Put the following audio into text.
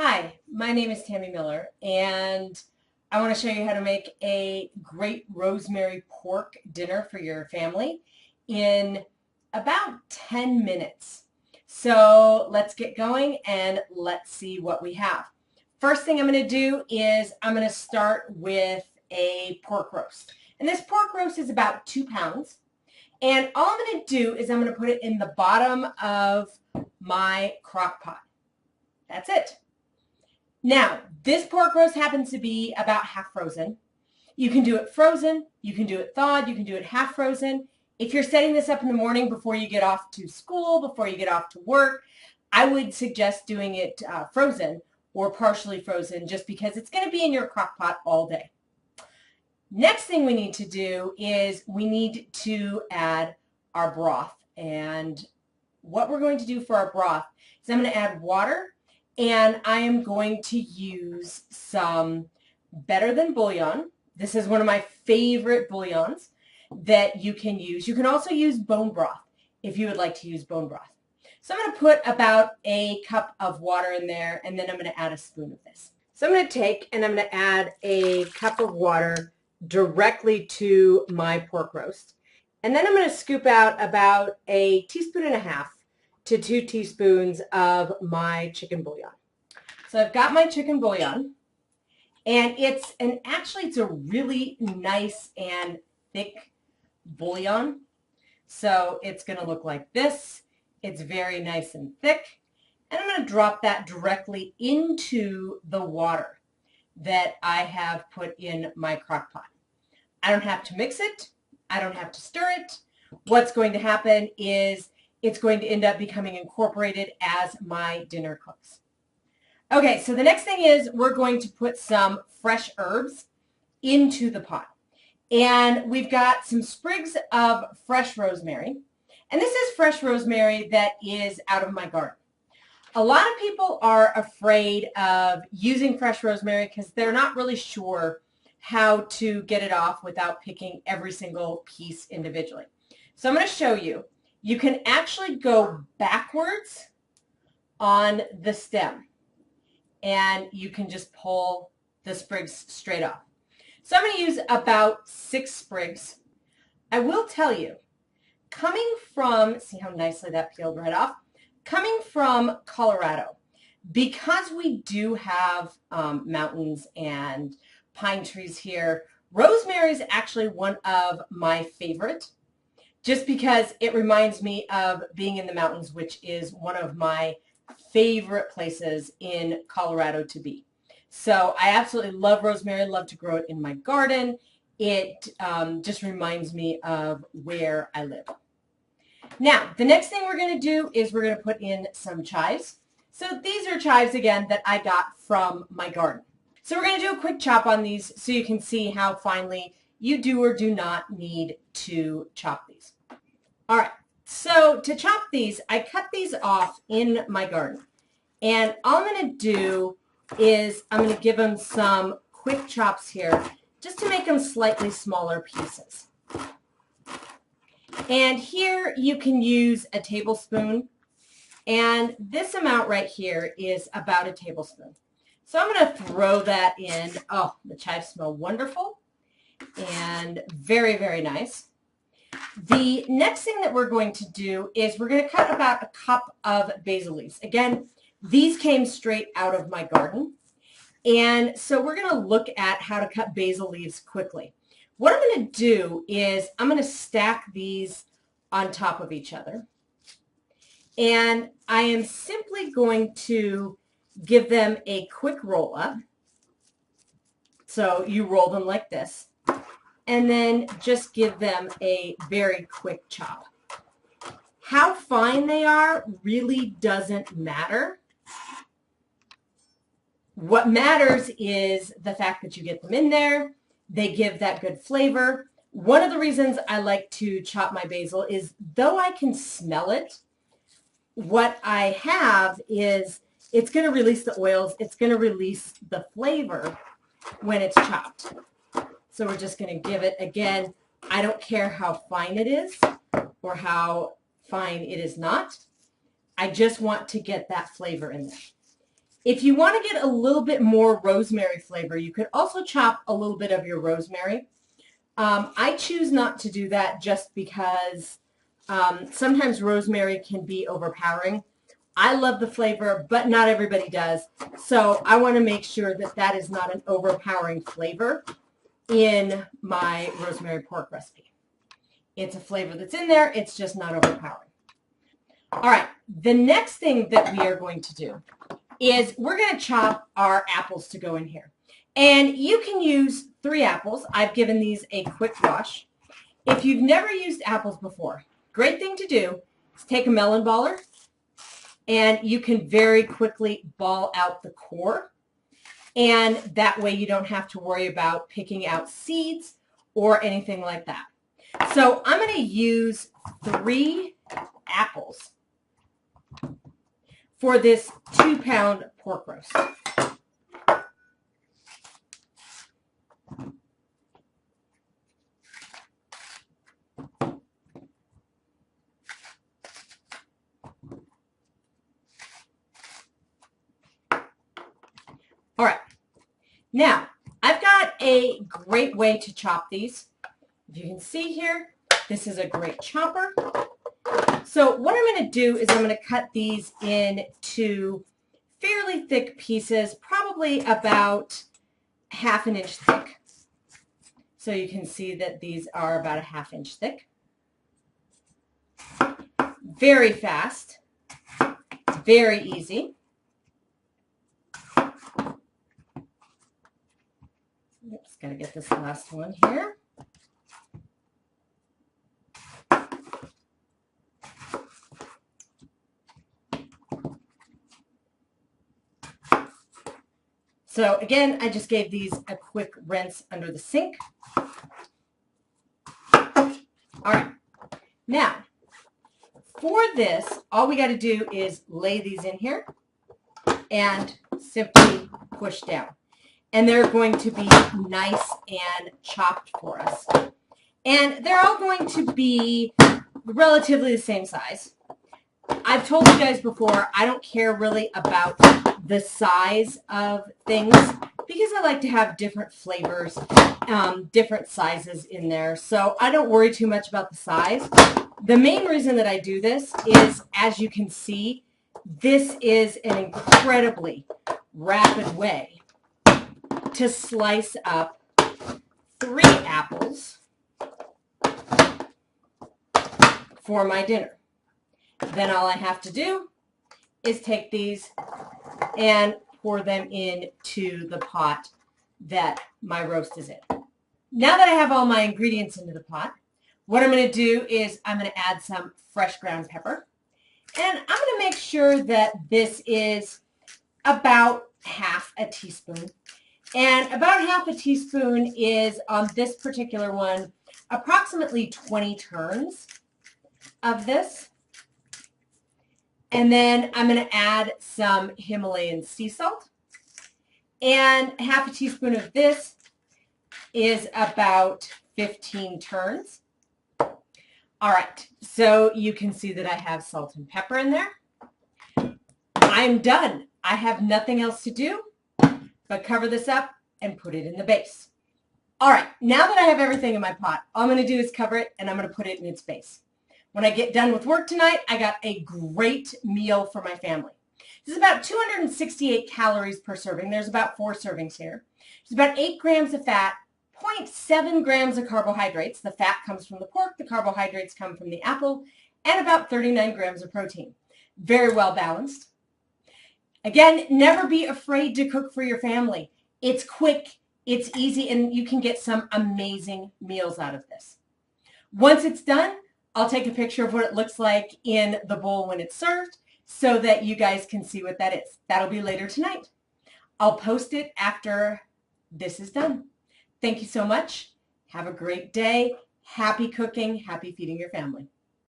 Hi, my name is Tammy Miller, and I want to show you how to make a great rosemary pork dinner for your family in about 10 minutes. So let's get going and let's see what we have. First thing I'm going to do is I'm going to start with a pork roast. And this pork roast is about 2 pounds. And all I'm going to do is I'm going to put it in the bottom of my crock pot. That's it. Now, this pork roast happens to be about half frozen. You can do it frozen, you can do it thawed, you can do it half frozen. If you're setting this up in the morning before you get off to school, before you get off to work, I would suggest doing it frozen or partially frozen just because it's going to be in your crock pot all day. Next thing we need to do is we need to add our broth. And what we're going to do for our broth is I'm going to add water. And I am going to use some Better Than bouillon. This is one of my favorite bouillons that you can use. You can also use bone broth if you would like to use bone broth. So I'm going to put about a cup of water in there, and then I'm going to add a spoon of this. So I'm going to take and I'm going to add a cup of water directly to my pork roast. And then I'm going to scoop out about a teaspoon and a half to 2 teaspoons of my chicken bouillon. So I've got my chicken bouillon, and actually it's a really nice and thick bouillon. So it's going to look like this. It's very nice and thick. And I'm going to drop that directly into the water that I have put in my crock pot. I don't have to mix it. I don't have to stir it. What's going to happen is it's going to end up becoming incorporated as my dinner cooks. Okay, so the next thing is we're going to put some fresh herbs into the pot. And we've got some sprigs of fresh rosemary. And this is fresh rosemary that is out of my garden. A lot of people are afraid of using fresh rosemary because they're not really sure how to get it off without picking every single piece individually. So I'm going to show you. You can actually go backwards on the stem, and you can just pull the sprigs straight off. So I'm going to use about 6 sprigs. I will tell you, coming from, see how nicely that peeled right off, coming from Colorado, because we do have mountains and pine trees here, rosemary is actually one of my favorite, just because it reminds me of being in the mountains, which is one of my favorite places in Colorado to be. So I absolutely love rosemary, love to grow it in my garden. It just reminds me of where I live. Now, the next thing we're going to do is we're going to put in some chives. So these are chives, again, that I got from my garden. So we're going to do a quick chop on these so you can see how finely you do or do not need to chop these. All right, so to chop these, I cut these off in my garden. And all I'm going to do is I'm going to give them some quick chops here just to make them slightly smaller pieces. And here you can use a tablespoon. And this amount right here is about a tablespoon. So I'm going to throw that in. Oh, the chives smell wonderful and very, very nice. The next thing that we're going to do is we're going to cut about a cup of basil leaves. Again, these came straight out of my garden. And so we're going to look at how to cut basil leaves quickly. What I'm going to do is I'm going to stack these on top of each other. And I am simply going to give them a quick roll up. So you roll them like this. And then just give them a very quick chop. How fine they are really doesn't matter. What matters is the fact that you get them in there. They give that good flavor. One of the reasons I like to chop my basil is, though I can smell it, what I have is it's going to release the oils. It's going to release the flavor when it's chopped. So we're just going to give it, again, I don't care how fine it is or how fine it is not. I just want to get that flavor in there. If you want to get a little bit more rosemary flavor, you could also chop a little bit of your rosemary. I choose not to do that just because sometimes rosemary can be overpowering. I love the flavor, but not everybody does. So I want to make sure that that is not an overpowering flavor in my rosemary pork recipe. It's a flavor that's in there. It's just not overpowering. All right. The next thing that we are going to do is we're going to chop our apples to go in here. And you can use 3 apples. I've given these a quick wash. If you've never used apples before, great thing to do is take a melon baller, and you can very quickly ball out the core. And that way you don't have to worry about picking out seeds or anything like that. So I'm going to use 3 apples for this 2-pound pork roast. All right, now I've got a great way to chop these. If you can see here, this is a great chopper. So what I'm going to do is I'm going to cut these into fairly thick pieces, probably about 1/2 inch thick. So you can see that these are about 1/2 inch thick. Very fast, very easy. Oops, got to get this last one here. So again, I just gave these a quick rinse under the sink. All right, now for this, all we got to do is lay these in here and simply push down. And they're going to be nice and chopped for us. And they're all going to be relatively the same size. I've told you guys before, I don't care really about the size of things because I like to have different flavors, different sizes in there. So I don't worry too much about the size. The main reason that I do this is, as you can see, this is an incredibly rapid way to slice up 3 apples for my dinner. Then all I have to do is take these and pour them into the pot that my roast is in. Now that I have all my ingredients into the pot, what I'm going to do is I'm going to add some fresh ground pepper. And I'm going to make sure that this is about 1/2 teaspoon. And about 1/2 teaspoon is, on this particular one, approximately 20 turns of this. And then I'm going to add some Himalayan sea salt. And 1/2 teaspoon of this is about 15 turns. All right, so you can see that I have salt and pepper in there. I'm done. I have nothing else to do but cover this up and put it in the base. All right, now that I have everything in my pot, all I'm going to do is cover it and I'm going to put it in its base. When I get done with work tonight, I got a great meal for my family. This is about 268 calories per serving. There's about 4 servings here. There's about 8 grams of fat, 0.7 grams of carbohydrates. The fat comes from the pork, the carbohydrates come from the apple, and about 39 grams of protein. Very well balanced. Again, never be afraid to cook for your family. It's quick, it's easy, and you can get some amazing meals out of this. Once it's done, I'll take a picture of what it looks like in the bowl when it's served so that you guys can see what that is. That'll be later tonight. I'll post it after this is done. Thank you so much. Have a great day. Happy cooking. Happy feeding your family.